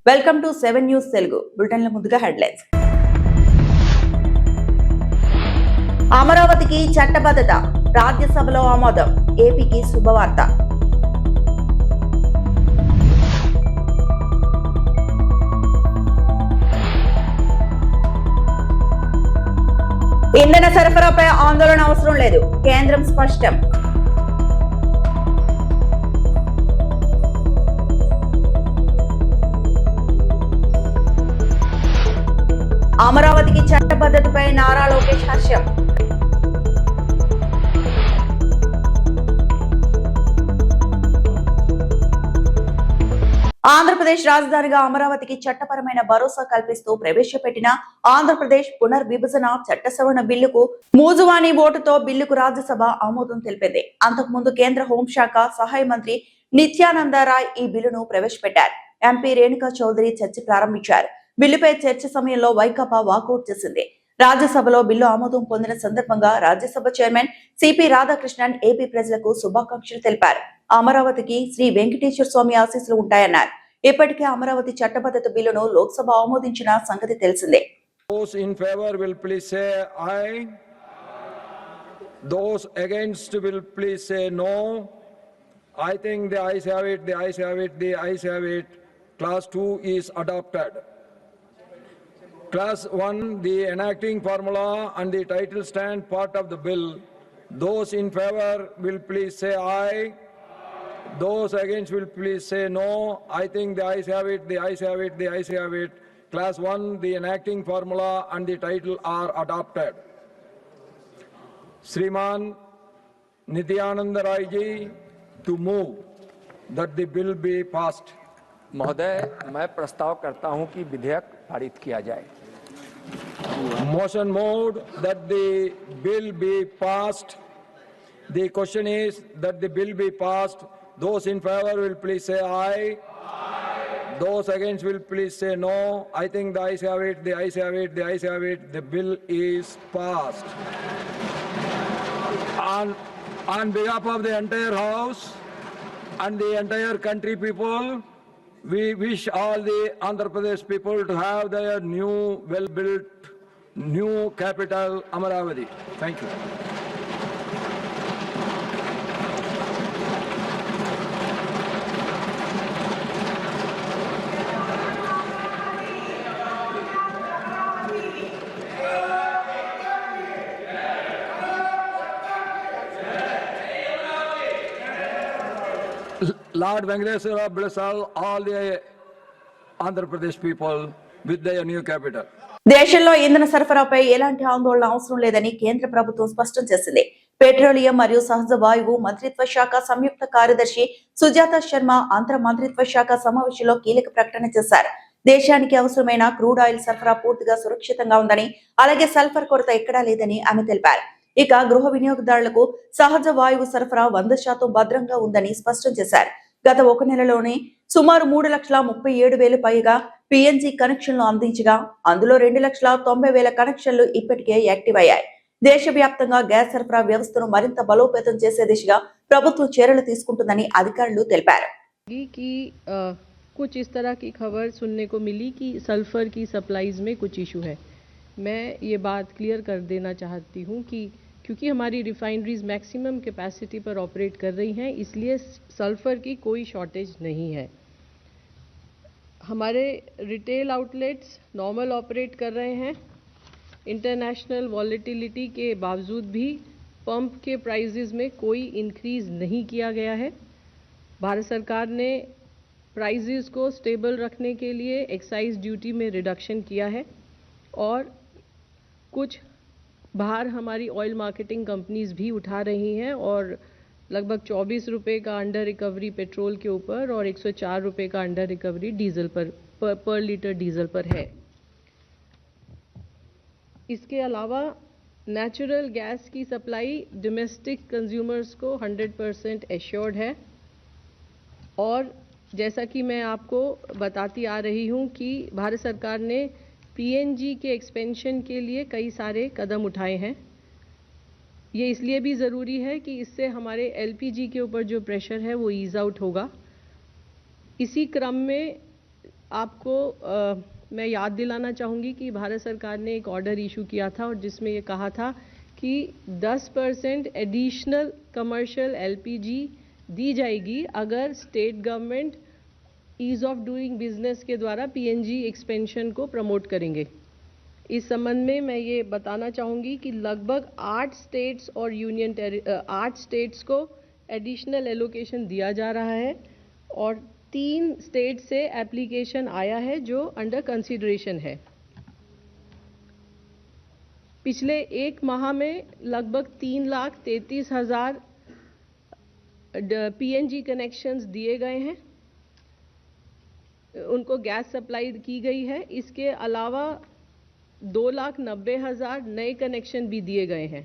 Welcome to 7 news Telugu బులెటిన్ల ముందుగా headlines. అమరావతికి చట్టబద్ధత, రాజ్యసభలో ఆమోదం, ఏపీకి శుభవార్త. ఇంధన సరఫరాపై ఆందోళన అవసరం లేదు, కేంద్రం స్పష్టం. అమరావతికి చట్టబద్ధతపై నారా లోకేష్ హర్షం. ఆంధ్రప్రదేశ్ రాజధానిగా అమరావతికి చట్టపరమైన భరోసా కల్పిస్తూ ప్రవేశపెట్టిన ఆంధ్రప్రదేశ్ పునర్విభజన చట్ట సవరణ బిల్లుకు మూజువాణి ఓటుతో బిల్లుకు రాజ్యసభ ఆమోదం తెలిపింది. అంతకుముందు కేంద్ర హోంశాఖ సహాయ మంత్రి నిత్యానంద రాయ్ ఈ బిల్లును ప్రవేశపెట్టారు. ఎంపీ రేణుకా చౌదరి చర్చ ప్రారంభించారు. బిల్లుపై చర్చ సమయంలో వైకాపా వాకౌట్ చేసింది. రాజ్యసభలో బిల్లు ఆమోదం పొందిన సందర్భంగా Rajya Sabha chairman CP Radhakrishnan AP ప్రజలకు శుభాకాంక్షలు తెలిపారు. అమరావతికి శ్రీ వెంకటేశ్వర స్వామి ఆశీస్సులు ఉంటాయన్నారు. ఇప్పటికే అమరావతి చట్టబద్ధత బిల్లును లోక్సభ ఆమోదించిన సంగతి తెలిసిందే. Those in favor will please say aye. Those against will please say no. I think the ayes have it, the ayes have it, the ayes have it. Class 2 is adopted. Class 1, the enacting formula and the title stand part of the bill. Those in favor will please say aye. Those against will please say no. I think the ayes have it, the ayes have it, the ayes have it. Class 1, the enacting formula and the title are adopted. Shriman Nityananda Rai ji to move that the bill be passed. महोदय, मैं प्रस्ताव करता हूं कि विधेयक पारित किया जाए. Motion moved that the bill be passed. The question is that the bill be passed. Those in favor will please say aye. Aye. Those against will please say no. I think the ayes have it, the ayes have it, the ayes have it. The bill is passed. On behalf of the entire House and the entire country people, we wish all the Andhra Pradesh people to have their new, well-built, new capital, Amaravati. Thank you. Lord Venkateswara bless all the Andhra Pradesh people with their new capital. దేశంలో ఇంధన సరఫరాపై ఎలాంటి ఆందోళన అవసరం లేదని కేంద్ర ప్రభుత్వం స్పష్టం చేసింది. పెట్రోలియం మరియు సహజ వాయువు మంత్రిత్వ శాఖ సంయుక్త కార్యదర్శి సుజాత శర్మ అంతర్ మంత్రిత్వ శాఖ సమావేశంలో కీలక ప్రకటన చేశారు. దేశానికి అవసరమైన క్రూడ్ ఆయిల్ సరఫరా పూర్తిగా సురక్షితంగా ఉందని, అలాగే సల్ఫర్ కొరత ఎక్కడా లేదని ఆమె తెలిపారు. ఇక గృహ వినియోగదారులకు సహజ వాయువు సరఫరా 100% భద్రంగా ఉందని స్పష్టం చేశారు. గత ఒక నెలలోనే సుమారు 3,37,000 పైగా పిఎన్జి కనెక్షన్లు అందించగా అందులో 2,90,000 కనెక్షన్లు ఇప్పటికే యాక్టివ్ అయ్యాయి. దేశవ్యాప్తంగా గ్యాస్ సరఫరా వ్యవస్థను మరింత బలోపేతం చేసే దిశగా ప్రభుత్వం చర్యలు తీసుకుంటుందని అధికారులు తెలిపారు. कुछ इस तरह की खबर सुनने को मिली कि सल्फर की सप्लाईज में कुछ इशू है. मैं ये बात क्लियर कर देना चाहती हूँ कि क्योंकि हमारी रिफाइनरीज मैक्सिमम कैपेसिटी पर ऑपरेट कर रही हैं, इसलिए सल्फर की कोई शॉर्टेज नहीं है. हमारे रिटेल आउटलेट्स नॉर्मल ऑपरेट कर रहे हैं. इंटरनेशनल वॉलेटिलिटी के बावजूद भी पंप के प्राइसेस में कोई इंक्रीज नहीं किया गया है. भारत सरकार ने प्राइसेस को स्टेबल रखने के लिए एक्साइज ड्यूटी में रिडक्शन किया है और कुछ बाहर हमारी ऑयल मार्केटिंग कंपनीज भी उठा रही हैं और लगभग 24 रुपये का अंडर रिकवरी पेट्रोल के ऊपर और 104 रुपये का अंडर रिकवरी डीजल पर लीटर डीजल पर है. इसके अलावा नेचुरल गैस की सप्लाई डोमेस्टिक कंज्यूमर्स को 100% एश्योर्ड है और जैसा कि मैं आपको बताती आ रही हूं कि भारत सरकार ने पीएनजी के एक्सपेंशन के लिए कई सारे कदम उठाए हैं. ये इसलिए भी ज़रूरी है कि इससे हमारे एलपीजी के ऊपर जो प्रेशर है वो ईज़ आउट होगा. इसी क्रम में आपको मैं याद दिलाना चाहूँगी कि भारत सरकार ने एक ऑर्डर इशू किया था और जिसमें ये कहा था कि 10% एडिशनल कमर्शियल एलपीजी दी जाएगी अगर state government ease of doing business के द्वारा पीएनजी एक्सपेंशन को प्रमोट करेंगे। इस संबंध में मैं ये बताना चाहूँगी कि लगभग 8 स्टेट्स और 8 स्टेट्स को एडिशनल एलोकेशन दिया जा रहा है और 3 स्टेट से एप्लीकेशन आया है जो अंडर कंसीडरेशन है। पिछले एक माह में लगभग 3,33,000 पीएनजी कनेक्शंस दिए गए हैं, उनको गैस सप्लाई की गई है। इसके अलावा 2,90,000 नए कनेक्शन भी दिए गए हैं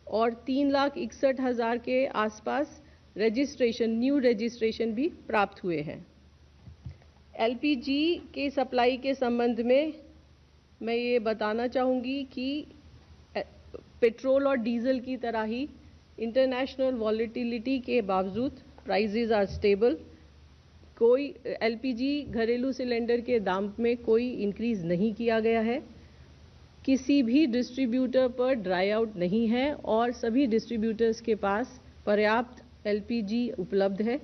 और 3,61,000 के आसपास न्यू रजिस्ट्रेशन भी प्राप्त हुए हैं। एलपीजी के सप्लाई के संबंध में मैं ये बताना चाहूँगी कि पेट्रोल और डीजल की तरह ही इंटरनेशनल वॉलेटिलिटी के बावजूद प्राइसेस आर स्टेबल। कोई एलपीजी घरेलू सिलेंडर के दाम में कोई इंक्रीज नहीं किया गया है। किसी भी डिस्ट्रीब्यूटर पर ड्राई आउट नहीं है और सभी डिस्ट्रीब्यूटर्स के पास पर्याप्त एलपीजी उपलब्ध है।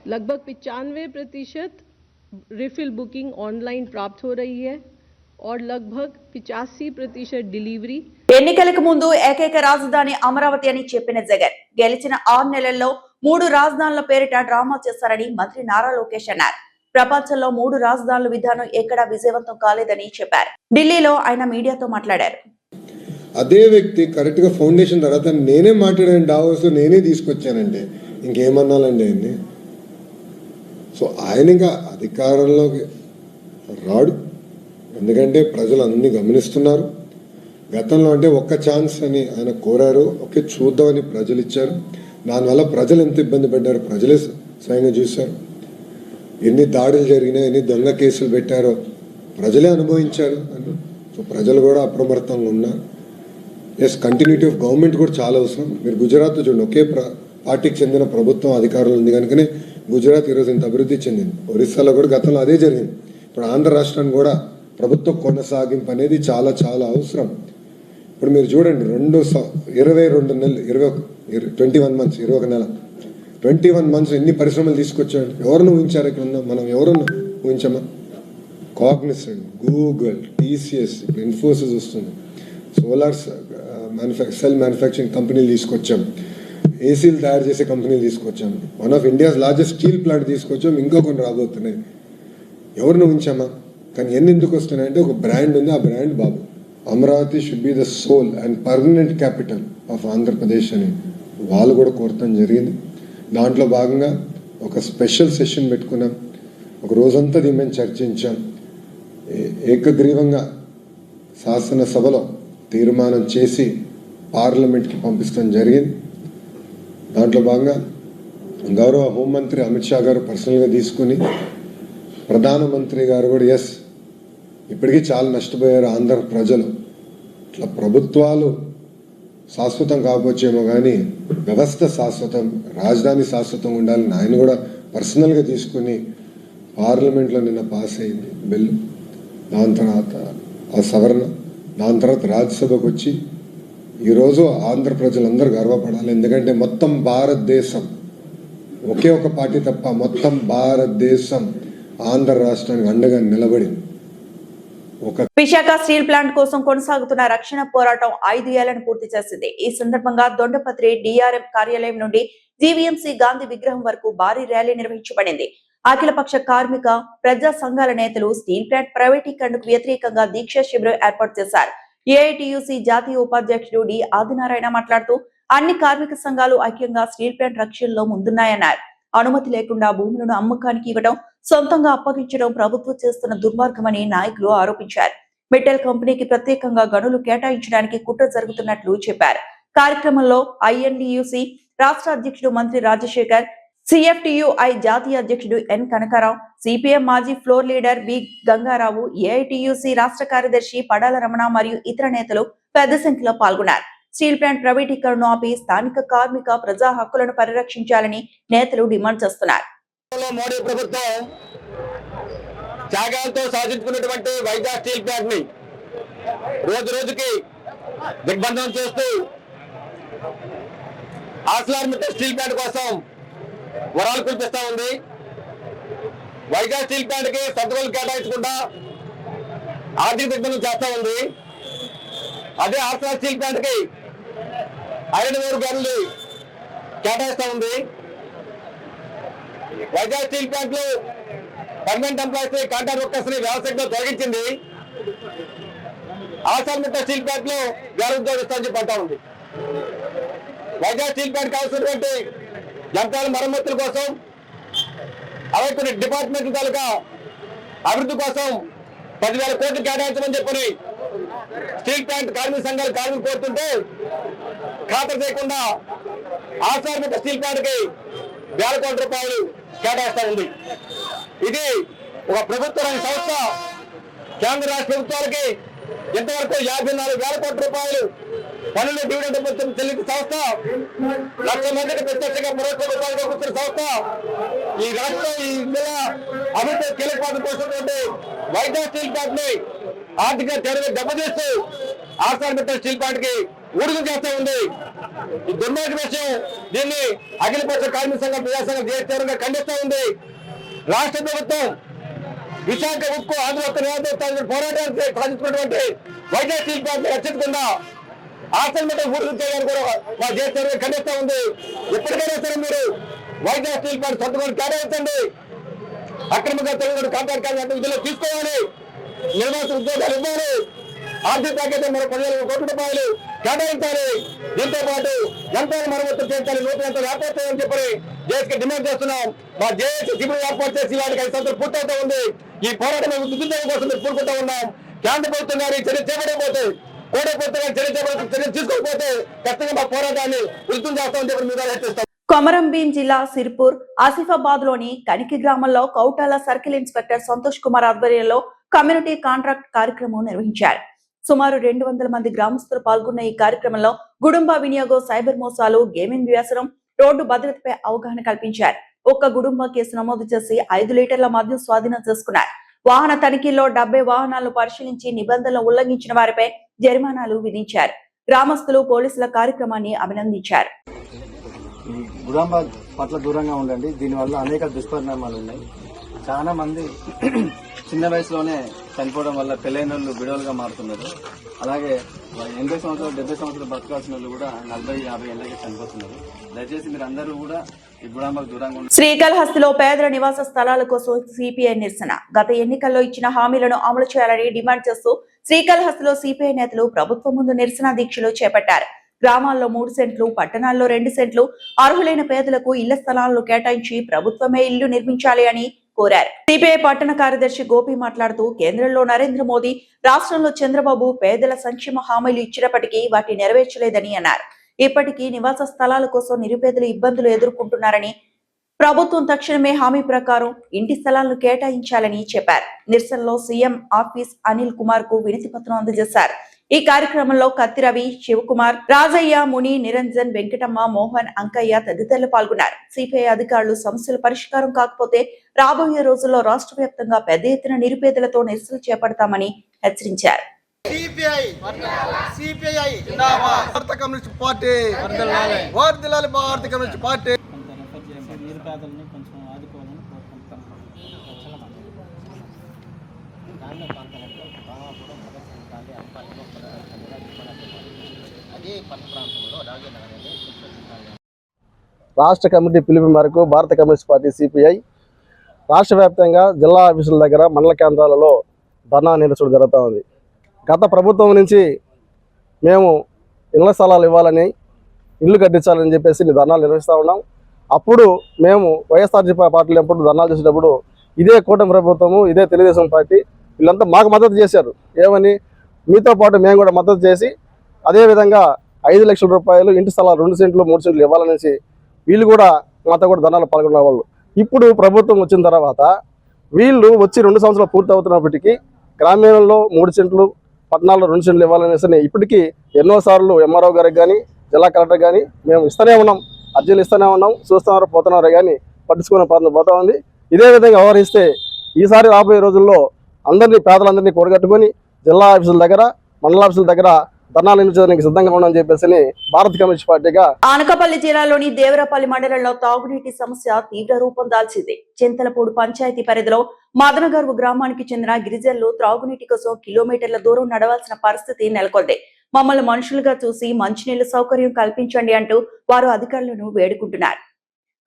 लगभग 95% रिफिल बुकिंग ऑनलाइन प्राप्त हो रही है और लगभग 85% डिलीवरी। ఎన్నికలకు ముందు ఏకైక రాజధాని అమరావతి అని చెప్పిన జగన్ గెలిచిన 6 నెలల్లో 3 రాజధానుల పేరిట డ్రామా చేశారని మంత్రి నారా లోకేష్ అన్నారు. ప్రపంచంలో 3 రాజధానుల విధానం ఎక్కడా విజయవంతం కాలేదని చెప్పారు. ఢిల్లీలో ఆయన మీడియాతో మాట్లాడారు. అదే వ్యక్తి కరెక్ట్ గా ఫౌండేషన్ తర్వాత నేనే మాట్లాడాను, డావోస్ లో నేనే తీసుకొచ్చానంటే ఇంకేమన్నాలండి ఆయన్ని. సో ఆయన ఇంకా అధికారంలోకి రాడు, ఎందుకంటే ప్రజలు అన్ని గమనిస్తున్నారు. గతంలో అంటే ఒక్క ఛాన్స్ అని ఆయన కోరారు, ఓకే చూద్దామని ప్రజలు ఇచ్చారు. దానివల్ల ప్రజలు ఎంత ఇబ్బంది పడ్డారో ప్రజలే స్వయంగా చూశారు. ఎన్ని దాడులు జరిగినాయి, ఎన్ని దొంగ కేసులు పెట్టారో ప్రజలే అనుభవించారు. సో ప్రజలు కూడా అప్రమత్తంగా ఉన్నారు. ఎస్, కంటిన్యూటీ ఆఫ్ గవర్నమెంట్ కూడా చాలా అవసరం. మీరు గుజరాత్ చూడండి, ఒకే పార్టీకి చెందిన ప్రభుత్వం అధికారంలో ఉంది కనుకనే గుజరాత్ ఈరోజు ఇంత అభివృద్ధి చెందింది. ఒరిస్సాలో కూడా గతంలో అదే జరిగింది. ఇప్పుడు ఆంధ్ర రాష్ట్రానికి కూడా ప్రభుత్వ కొనసాగింపు అనేది చాలా చాలా అవసరం. ఇప్పుడు మీరు చూడండి, 22 నెలలు 21 మంత్స్ 21 నెల 21 మంత్స్ ఎన్ని పరిశ్రమలు తీసుకొచ్చాడు. ఎవరిని ఊహించారు? ఇక్కడ ఉందా మనం ఎవరన్నా ఊహించామా? కాగ్నిసెంట్, గూగుల్, టీసీఎస్, ఇప్పుడు ఇన్ఫోసిస్ వస్తుంది, సోలార్ సెల్ మ్యానుఫ్యాక్చరింగ్ కంపెనీలు తీసుకొచ్చాం, ఏసీలు తయారు చేసే కంపెనీలు తీసుకొచ్చాం, one of India's largest steel plant తీసుకొచ్చాం, ఇంకా కొన్ని రాబోతున్నాయి. ఎవరిని ఊహించామా? కానీ ఎన్ని ఎందుకు వస్తున్నాయంటే ఒక బ్రాండ్ ఉంది, ఆ brand Babu. Amaravati should be the soul and permanent capital of Andhra Pradesh అని వాళ్ళు కూడా కోరటం జరిగింది. దాంట్లో భాగంగా ఒక స్పెషల్ సెషన్ పెట్టుకున్నాం, ఒక రోజంతా దీని మేము చర్చించాం. ఏకగ్రీవంగా శాసనసభలో తీర్మానం చేసి పార్లమెంట్కి పంపించడం జరిగింది. దాంట్లో భాగంగా గౌరవ హోంమంత్రి అమిత్ షా గారు పర్సనల్గా తీసుకుని, ప్రధానమంత్రి గారు కూడా ఎస్, ఇప్పటికీ చాలా నష్టపోయారు ఆంధ్ర ప్రజలు. ఇట్లా ప్రభుత్వాలు శాశ్వతం కాకపోవచ్చేమో కానీ వ్యవస్థ శాశ్వతం, రాజధాని శాశ్వతం ఉండాలని ఆయన కూడా పర్సనల్గా తీసుకుని పార్లమెంట్లో నిన్న పాస్ అయింది బిల్లు. దాని తర్వాత ఆ సవరణ, దాని తర్వాత రాజ్యసభకు వచ్చి ఈరోజు ఆంధ్ర ప్రజలందరూ గర్వపడాలి. ఎందుకంటే మొత్తం భారతదేశం, ఒకే ఒక పార్టీ తప్ప మొత్తం భారతదేశం ఆంధ్ర రాష్ట్రానికి అండగా నిలబడింది. విశాఖ స్టీల్ ప్లాంట్ కోసం కొనసాగుతున్న రక్షణ పోరాటం 5 ఏళ్లను పూర్తి చేసింది. ఈ సందర్భంగా దొండపత్రి డిఆర్ఎం కార్యాలయం నుండి జీవీఎంసీ గాంధీ విగ్రహం వరకు భారీ ర్యాలీ నిర్వహించబడింది. అఖిలపక్ష కార్మిక ప్రజా సంఘాల నేతలు స్టీల్ ప్లాంట్ ప్రైవేటీకరణకు వ్యతిరేకంగా దీక్షా శిబిరం ఏర్పాటు చేశారు. ఏఐటియుసి జాతీయ ఉపాధ్యక్షుడు డి ఆదినారాయణ మాట్లాడుతూ అన్ని కార్మిక సంఘాలు ఐక్యంగా స్టీల్ ప్లాంట్ రక్షణలో ముందున్నాయన్నారు. అనుమతి లేకుండా భూములను అమ్మకానికి ఇవ్వడం, సొంతంగా అప్పగించడం ప్రభుత్వం చేస్తున్న దుర్మార్గమని నాయకులు ఆరోపించారు. మెటల్ కంపెనీకి ప్రత్యేకంగా గనులు కేటాయించడానికి కుట్ర జరుగుతున్నట్లు చెప్పారు. కార్యక్రమంలో ఐఎన్డియుసి రాష్ట్ర అధ్యక్షుడు మంత్రి రాజశేఖర్, సిఎఫ్టియుఐ జాతీయ అధ్యక్షుడు ఎన్ కనకారావు, సిపిఎం మాజీ floor leader B Gangarao, AITUC రాష్ట్ర కార్యదర్శి పడాల రమణ మరియు ఇతర నేతలు పెద్ద సంఖ్యలో పాల్గొన్నారు. స్టీల్ ప్లాంట్ ప్రైవేటీకరణను ఆపి స్థానిక కార్మిక ప్రజా హక్కులను పరిరక్షించాలని నేతలు డిమాండ్ చేస్తున్నారు. మోడీ ప్రభుత్వం త్యాగాలతో సాధించుకున్నటువంటి వైజాగ్ స్టీల్ ప్లాంట్ ని రోజు రోజుకి దిగ్బంధనం చేస్తూ ఆర్సిలర్మిట్టల్ స్టీల్ ప్లాంట్ కోసం వరాలు కురిపిస్తా ఉంది. వైజాగ్ స్టీల్ ప్లాంట్ కి సొంతగోలు కేటాయించకుండా ఆర్థిక దిగ్బంధనం చేస్తా ఉంది. అదే ఆర్సిలర్ స్టీల్ ప్లాంట్ కి 5,000 గనులు కేటాయిస్తా ఉంది. వైజాగ్ స్టీల్ ప్లాంట్ లో పర్మనెంట్ ఎంప్లాయీస్ ని, కాంట్రాక్ట్ వర్కర్స్ ని వ్యవసాయంలో తొలగించింది. ఆర్సిలర్మిట్టల్ స్టీల్ ప్లాంట్ లో వేల ఉద్యోగాలు ఇస్తామని చెప్పి అంటా ఉంది. వైజాగ్ స్టీల్ ప్లాంట్ కావాల్సినటువంటి యంత్రాల మరమ్మతుల కోసం, అలాగే కొన్ని డిపార్ట్మెంట్ల తాలూకా అభివృద్ధి కోసం 10,000 కోట్లు కేటాయించమని చెప్పని స్టీల్ ప్లాంట్ కార్మిక సంఘాలు కార్మికులు కోరుతుంటే ఖాతరు చేయకుండా ఆర్సిలర్మిట్టల్ స్టీల్ ప్లాంట్ కి 1,000 కోట్ల రూపాయలు కేటాయిస్తా ఉంది. ఇది ఒక ప్రభుత్వ రంగ సంస్థ కేంద్ర రాష్ట్ర ప్రభుత్వాలకి ఇంతవరకు 54,000 కోట్ల రూపాయలు పనులు డివిడెండ్ చెల్లించిన సంస్థ, 1,00,000 మందికి ప్రత్యక్షంగా పరోక్ష రూపాయలు కల్పిస్తున్న సంస్థ, ఈ రాష్ట్రం ఈ జిల్లా అభివృద్ధి కీలక పాత్ర పోషించినటువంటి వైజాగ్ స్టీల్ ప్లాంట్ ని ఆర్థిక చర్యలు దెబ్బతీస్తూ ఆర్సిలర్మిట్టల్ స్టీల్ ప్లాంట్ కి ఊడిగం చేస్తా ఉంది. ఈ దుర్మార్గ విషయం, దీన్ని అఖిలపక్ష కార్మిక సంఘం ప్రజాసంఘం తీవ్రంగా ఖండిస్తా ఉంది. రాష్ట్ర ప్రభుత్వం విశాఖ ఉక్కు ఆంధ్రప్రదేశ్ నియోజకవర్గ పోరాటానికి సాధించుకున్నటువంటి వైజాగ్ స్టీల్ ప్లాంట్ ని రక్షించకుండా ఆర్సిలర్మిట్టల్ ఊడిగం చేయాలని కూడా మా తీవ్రంగా ఖండిస్తా ఉంది. ఎప్పటికైనా సరే మీరు వైజాగ్ స్టీల్ ప్లాంట్ సొంతగోలు కేటాయించండి. అక్రమంగా తొలగిన కాంట్రాక్ట్ కార్మికులను విధుల్లో తీసుకోవాలి, నిర్మాణ ఉద్యోగాలు ఇవ్వాలి, ఆర్థిక ప్యాకేజీ మరో 10,000 కోట్ల రూపాయలు కేటాయించాలి. దీంతో పాటు యంత్రాల మరమ్మతులు చేయించాలి, నూతన యంత్రాలు ఏర్పాటు చేయాలని చెప్పి జేఏసీకి డిమాండ్ చేస్తున్నాం. మా జేఏసీ శిబిరం ఏర్పాటు చేసి వాటికి 5 సంవత్సరాలు పూర్తవుతూ ఉంది. ఈ పోరాటం ఉద్యోగం కోసం మేము పూనుకుంటూ ఉన్నాం. కేంద్ర ప్రభుత్వం గారి చర్య చేపట్టకపోతే, కోడే ప్రభుత్వం చర్య తీసుకోకపోతే ఖచ్చితంగా మా పోరాటాన్ని ఉధృతం చేస్తామని చెప్పి మీద హెచ్చరిస్తాం. కొమరంభీం జిల్లా సిర్పూర్ ఆసిఫాబాద్ లోని కనికి గ్రామంలో కౌటాల సర్కిల్ ఇన్స్పెక్టర్ సంతోష్ కుమార్ ఆధ్వర్యంలో కమ్యూనిటీ కాంట్రాక్ట్ కార్యక్రమం నిర్వహించారు. సుమారు 200 మంది గ్రామస్తులు పాల్గొన్న ఈ కార్యక్రమంలో గుడుంబ వినియోగం, సైబర్ మోసాలు, గేమింగ్ వ్యసనం, రోడ్డు భద్రతపై అవగాహన కల్పించారు. ఒక్క గుడుంబ కేసు నమోదు చేసి 5 లీటర్ల మద్యం స్వాధీనం చేసుకున్నారు. వాహన తనిఖీల్లో 70 వాహనాలను పరిశీలించి నిబంధనలు ఉల్లంఘించిన వారిపై జరిమానాలు విధించారు. గ్రామస్తులు పోలీసుల కార్యక్రమాన్ని అభినందించారు. గుడాంబ పట్ల దూరంగా ఉండండి. దీనివల్ల అనేక దుష్పరిణామాలు ఉన్నాయి. చాలా మంది చిన్న వయసులోనే చనిపోవడం వల్ల పెళ్ళైన వాళ్ళు విడవలుగా మారుతున్నారు. అలాగే 80 సంవత్సరాలు 70 సంవత్సరాలు బతకాల్సిన వాళ్ళు కూడా 40-50 ఏళ్ళకి చనిపోతున్నారు. దయచేసి మీరు అందరూ కూడా ఈ గుడాంబకు దూరంగా ఉండండి. శ్రీకాళహస్తిలో పేదల నివాస స్థలాల కోసం సిపిఐ నిరసన. గత ఎన్నికల్లో ఇచ్చిన హామీలను అమలు చేయాలని డిమాండ్ చేస్తూ శ్రీకాళహస్తిలో సిపిఐ నేతలు ప్రభుత్వం ముందు నిరసన దీక్షలు చేపట్టారు. గ్రామాల్లో 3 సెంట్లు, పట్టణాల్లో 2 సెంట్లు అర్హులైన పేదలకు ఇళ్ల స్థలాలను కేటాయించి ప్రభుత్వమే ఇల్లు నిర్మించాలి అని కోరారు. సిపిఐ పట్టణ కార్యదర్శి గోపి మాట్లాడుతూ, కేంద్రంలో నరేంద్ర మోదీ, రాష్ట్రంలో చంద్రబాబు పేదల సంక్షేమ హామీలు ఇచ్చినప్పటికీ వాటిని నెరవేర్చలేదని అన్నారు. ఇప్పటికీ నివాస స్థలాల కోసం నిరుపేదలు ఇబ్బందులు ఎదుర్కొంటున్నారని, ప్రభుత్వం తక్షణమే హామీ ప్రకారం ఇంటి స్థలాలను కేటాయించాలని చెప్పారు. నిరసనలో సీఎం ఆఫీస్ అనిల్ కుమార్ కు వినతి పత్రం అందజేశారు. ఈ కార్యక్రమంలో కత్తి రవి, శివకుమార్, రాజయ్య, ముని, నిరంజన్, వెంకటమ్మ, మోహన్, అంకయ్య తదితరులు పాల్గొన్నారు. సిపిఐ అధికారులు సమస్యల పరిష్కారం కాకపోతే రాబోయే రోజుల్లో రాష్ట్ర వ్యాప్తంగా పెద్ద ఎత్తున నిరుపేదలతో నిరసనలు చేపడతామని హెచ్చరించారు. భారత కమ్యూనిస్ట్ పార్టీ వర్ధిల్లాలి, భారత కమ్యూనిస్ట్ పార్టీ. నిరుపేదలను కొంచెం ఆదుకోవాలని కోరుకుంటాం. రాష్ట్ర కమిటీ పిలుపు మేరకు భారత కమ్యూనిస్ట్ పార్టీ సిపిఐ రాష్ట్ర వ్యాప్తంగా జిల్లా ఆఫీసుల దగ్గర, మండల కేంద్రాలలో ధర్నా నిరసన జరుగుతూ ఉంది. గత ప్రభుత్వం నుంచి మేము ఇళ్ల స్థలాలు ఇవ్వాలని, ఇల్లు కట్టించాలని చెప్పేసి ధర్నాలు నిర్వహిస్తూ ఉన్నాం. అప్పుడు మేము వైఎస్ఆర్సీపీ పార్టీలు ఎప్పుడు ధర్నాలు చేసేటప్పుడు ఇదే కూటమి ప్రభుత్వము, ఇదే తెలుగుదేశం పార్టీ వీళ్ళంతా మాకు మద్దతు చేశారు. ఏమని, మీతో పాటు మేము కూడా మద్దతు చేసి అదేవిధంగా 5 లక్షల రూపాయలు ఇంటి స్థలాలు 2 సెంట్లు 3 సెంట్లు ఇవ్వాలనేసి వీళ్ళు కూడా మాతో కూడా ధర్నాలు పాల్గొన్న వాళ్ళు. ఇప్పుడు ప్రభుత్వం వచ్చిన తర్వాత వీళ్ళు వచ్చి 2 సంవత్సరాలు పూర్తి అవుతున్నప్పటికీ గ్రామీణంలో 3 సెంట్లు, పట్టణాల్లో 2 సెంట్లు ఇవ్వాలనేసి ఇప్పటికీ ఎన్నోసార్లు ఎంఆర్ఓ గారికి కానీ, జిల్లా కలెక్టర్ కానీ మేము ఇస్తూనే ఉన్నాం, అర్జీలు ఇస్తూనే ఉన్నాం, చూస్తున్నారు, పోతున్నారు కానీ పట్టించుకునే పనులు పోతా ఉంది. ఇదే విధంగా వ్యవహరిస్తే ఈసారి రాబోయే రోజుల్లో అందరినీ పేదలందరినీ కూడగట్టుకొని జిల్లా ఆఫీసుల దగ్గర మండల ఆఫీసుల దగ్గర ధర్నాలు నిర్వహించడానికి సిద్ధంగా ఉండని చెప్పేసి భారత కమ్యూనిస్ట్ పార్టీగా అనకాపల్లి జిల్లాలోని దేవరపల్లి మండలంలో తాగునీటి సమస్య తీవ్ర రూపం దాల్చింది. చింతలపూడి పంచాయతీ పరిధిలో మదనగర్వు గ్రామానికి చెందిన గిరిజనులు త్రాగునీటి కోసం కిలోమీటర్ల దూరం నడవాల్సిన పరిస్థితి నెలకొంది. మమ్మల్ని మనుషులుగా చూసి మంచినీళ్ల సౌకర్యం కల్పించండి అంటూ వారు అధికారులను వేడుకుంటున్నారు.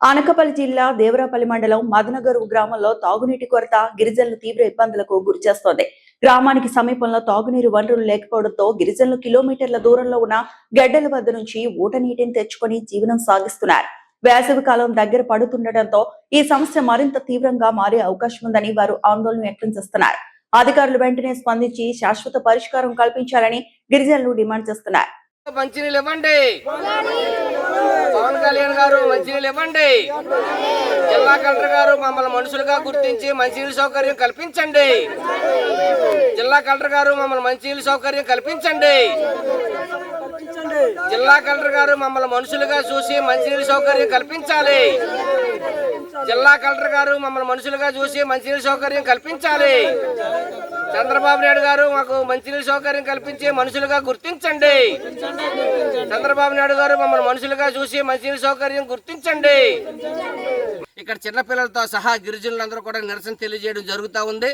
అనకాపల్లి జిల్లా దేవరపల్లి మండలం మదనగర్వు గ్రామంలో తాగునీటి కొరత గిరిజనులు తీవ్ర ఇబ్బందులకు గురిచేస్తోంది. గ్రామానికి సమీపంలో తాగునీరు వనరులు లేకపోవడంతో గిరిజనులు కిలోమీటర్ల దూరంలో ఉన్న గడ్డల వద్ద నుంచి ఊట నీటిని తెచ్చుకొని జీవనం సాగిస్తున్నారు. వేసవి కాలం దగ్గర పడుతుండటంతో ఈ సమస్య మరింత తీవ్రంగా మారే అవకాశం ఉందని వారు ఆందోళన వ్యక్తం చేస్తున్నారు. అధికారులు వెంటనే స్పందించి శాశ్వత పరిష్కారం కల్పించాలని గిరిజనులు డిమాండ్ చేస్తున్నారు. మంచినీళ్ళు ఇవ్వండి, పవన్ కళ్యాణ్ గారు మంచినీళ్ళు ఇవ్వండి, జిల్లా కలెక్టర్ గారు మమ్మల్ని మనుషులుగా గుర్తించి మంచినీళ్ళ సౌకర్యం కల్పించండి, జిల్లా కలెక్టర్ గారు మమ్మల్ని మంచినీళ్ళ సౌకర్యం కల్పించండి, జిల్లా కలెక్టర్ గారు మమ్మల్ని మనుషులుగా చూసి మంచినీళ్ళ సౌకర్యం కల్పించాలి, జిల్లా కలెక్టర్ గారు మమ్మల్ని మనుషులుగా చూసి మంచినీళ్ళ సౌకర్యం కల్పించాలి, చంద్రబాబు నాయుడు గారు మాకు మంచినీళ్ళ సౌకర్యం కల్పించి మనుషులుగా గుర్తించండి, చంద్రబాబు నాయుడు గారు మమ్మల్ని మనుషులుగా చూసి మంచినీళ్ళ సౌకర్యం గుర్తించండి. ఇక్కడ చిన్నపిల్లలతో సహా గిరిజనులందరూ కూడా నిరసన తెలియజేయడం జరుగుతూ ఉంది.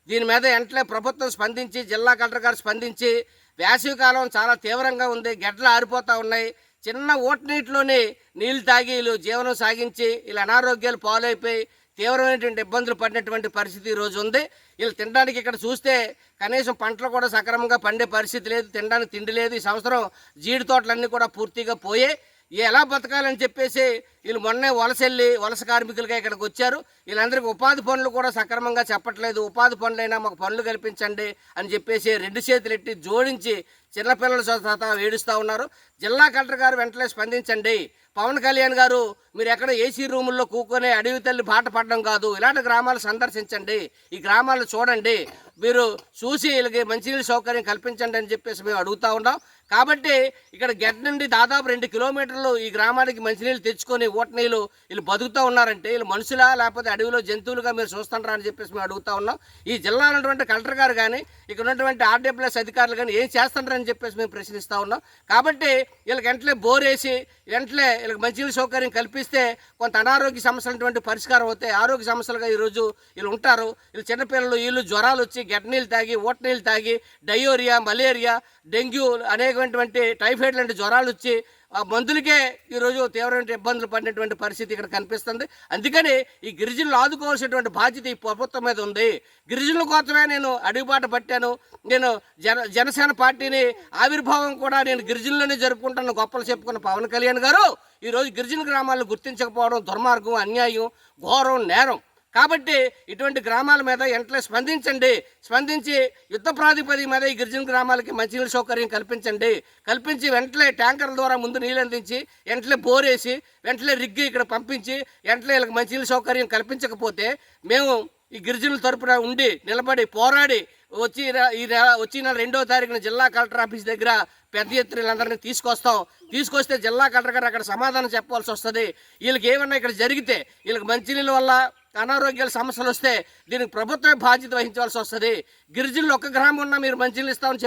దీని మీద వెంటనే ప్రభుత్వం స్పందించి జిల్లా కలెక్టర్ గారు స్పందించి వేసవి కాలం చాలా తీవ్రంగా ఉంది, గడ్డలు ఆరిపోతూ ఉన్నాయి, చిన్న ఓటు నీటిలోనే నీళ్లు తాగి వీళ్ళు జీవనం సాగించి వీళ్ళు అనారోగ్యాలు పాలైపోయి తీవ్రమైనటువంటి ఇబ్బందులు పడినటువంటి పరిస్థితి ఈరోజు ఉంది. వీళ్ళు తినడానికి ఇక్కడ చూస్తే కనీసం పంటలు కూడా సక్రమంగా పండే పరిస్థితి లేదు, తినడానికి తిండి లేదు. ఈ సంవత్సరం జీడి తోటలన్నీ కూడా పూర్తిగా పోయే ఎలా బతకాలని చెప్పేసి వీళ్ళు మొన్నే వలస కార్మికులుగా ఇక్కడికి వచ్చారు. వీళ్ళందరికీ ఉపాధి పనులు కూడా సక్రమంగా చెప్పట్లేదు. ఉపాధి పనులైనా మాకు పనులు కల్పించండి అని చెప్పేసి రెండు చేతులు ఎట్టి జోడించి చిన్నపిల్లల సహా ఏడుస్తూ ఉన్నారు. జిల్లా కలెక్టర్ గారు వెంటనే స్పందించండి. పవన్ కళ్యాణ్ గారు మీరు ఎక్కడ ఏసీ రూముల్లో కూర్చొని అడవి తల్లి బాట పడడం కాదు, ఇలాంటి గ్రామాలు సందర్శించండి, ఈ గ్రామాలు చూడండి, మీరు చూసి వీళ్ళకి మంచినీళ్ళ సౌకర్యం కల్పించండి అని చెప్పేసి మేము అడుగుతూ ఉన్నాం. కాబట్టి ఇక్కడ గెట్ నుండి దాదాపు 2 కిలోమీటర్లు ఈ గ్రామానికి మంచినీళ్ళు తెచ్చుకొని ఊట నీళ్ళు వీళ్ళు బతుకుతూ ఉన్నారంటే వీళ్ళు మనుషులా లేకపోతే అడవిలో జంతువులుగా మీరు చూస్తుంటారా అని చెప్పేసి మేము అడుగుతూ ఉన్నాం. ఈ జిల్లా ఉన్నటువంటి కలెక్టర్ గారు కానీ ఇక్కడ ఉన్నటువంటి ఆర్డబ్ల్యూఎస్ అధికారులు కానీ ఏం చేస్తుంటారని చెప్పేసి మేము ప్రశ్నిస్తూ ఉన్నాం. కాబట్టి వీళ్ళకి వెంటనే బోరేసి వెంటనే వీళ్ళకి మంచినీళ్ళ సౌకర్యం కల్పిస్తే కొంత అనారోగ్య సమస్యలటువంటి పరిష్కారం అవుతాయి. ఆరోగ్య సమస్యలుగా ఈరోజు వీళ్ళు ఉంటారు. వీళ్ళు చిన్నపిల్లలు వీళ్ళు జ్వరాలు వచ్చి గడ్డ నీళ్ళు తాగి ఊట నీళ్ళు తాగి డయోరియా, మలేరియా, డెంగ్యూ అనేకమైనటువంటి టైఫాయిడ్ లాంటి జ్వరాలు వచ్చి ఆ మందులకే ఈరోజు తీవ్రమైన ఇబ్బందులు పడినటువంటి పరిస్థితి ఇక్కడ కనిపిస్తుంది. అందుకని ఈ గిరిజనులు ఆదుకోవాల్సినటువంటి బాధ్యత ఈ ప్రభుత్వం మీద ఉంది. గిరిజనుల కోసమే నేను అడుగుబాట పట్టాను. నేను జనసేన పార్టీని ఆవిర్భావం కూడా నేను గిరిజనులనే జరుపుకుంటాను గొప్పలు చెప్పుకున్న పవన్ కళ్యాణ్ గారు ఈరోజు గిరిజన గ్రామాలను గుర్తించకపోవడం దుర్మార్గం, అన్యాయం, ఘోరం, నేరం. కాబట్టి ఇటువంటి గ్రామాల మీద వెంటనే స్పందించి యుద్ధ ప్రాతిపదిక మీద ఈ గిరిజన గ్రామాలకి మంచినీళ్ళ సౌకర్యం కల్పించి వెంటనే ట్యాంకర్ల ద్వారా ముందు నీళ్ళు అందించి వెంటనే బోరేసి వెంటనే రిగ్గి ఇక్కడ పంపించి వెంటనే వీళ్ళకి మంచినీళ్ళ సౌకర్యం కల్పించకపోతే మేము ఈ గిరిజనుల తరపున ఉండి నిలబడి పోరాడి వచ్చిన 2వ తారీఖున జిల్లా కలెక్టర్ ఆఫీస్ దగ్గర పెద్ద ఎత్తున వీళ్ళందరినీ తీసుకొస్తే జిల్లా కలెక్టర్ గారు అక్కడ సమాధానం చెప్పాల్సి వస్తుంది. వీళ్ళకి ఏమన్నా ఇక్కడ జరిగితే వీళ్ళకి మంచినీళ్ళ వల్ల అనారోగ్యాల సమస్యలు వస్తే దీనికి ప్రభుత్వమే బాధ్యత వహించవలసి వస్తుంది. గిరిజనులు ఒక్క గ్రామం ఉన్నా మీరు మంచినీళ్ళు ఇస్తామని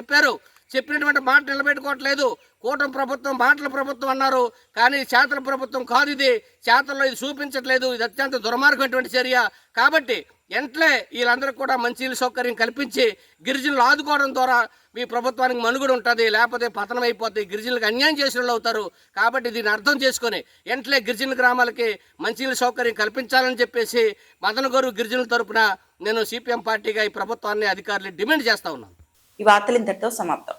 చెప్పినటువంటి మాట నిలబెట్టుకోవట్లేదు. కూటమి ప్రభుత్వం మాటల ప్రభుత్వం అన్నారు, కానీ చేతల ప్రభుత్వం కాదు. ఇది చేతల్లో ఇది చూపించట్లేదు. ఇది అత్యంత దుర్మార్గమైనటువంటి చర్య. కాబట్టి వెంటనే వీళ్ళందరికీ కూడా మంచినీళ్ళ సౌకర్యం కల్పించి గిరిజనులు ఆదుకోవడం ద్వారా మీ ప్రభుత్వానికి మనుగడ ఉంటుంది, లేకపోతే పతనం అయిపోతాయి, గిరిజనులకు అన్యాయం చేసిన వాళ్ళు అవుతారు. కాబట్టి దీన్ని అర్థం చేసుకొని వెంటనే గిరిజన గ్రామాలకి మంచినీళ్ళ సౌకర్యం కల్పించాలని చెప్పేసి మదనగర్వు గిరిజనుల తరపున నేను సిపిఎం పార్టీగా ఈ ప్రభుత్వాన్ని అధికారులు డిమాండ్ చేస్తా ఉన్నాను. ఈ వార్తలు ఇంతటితో సమాప్తం.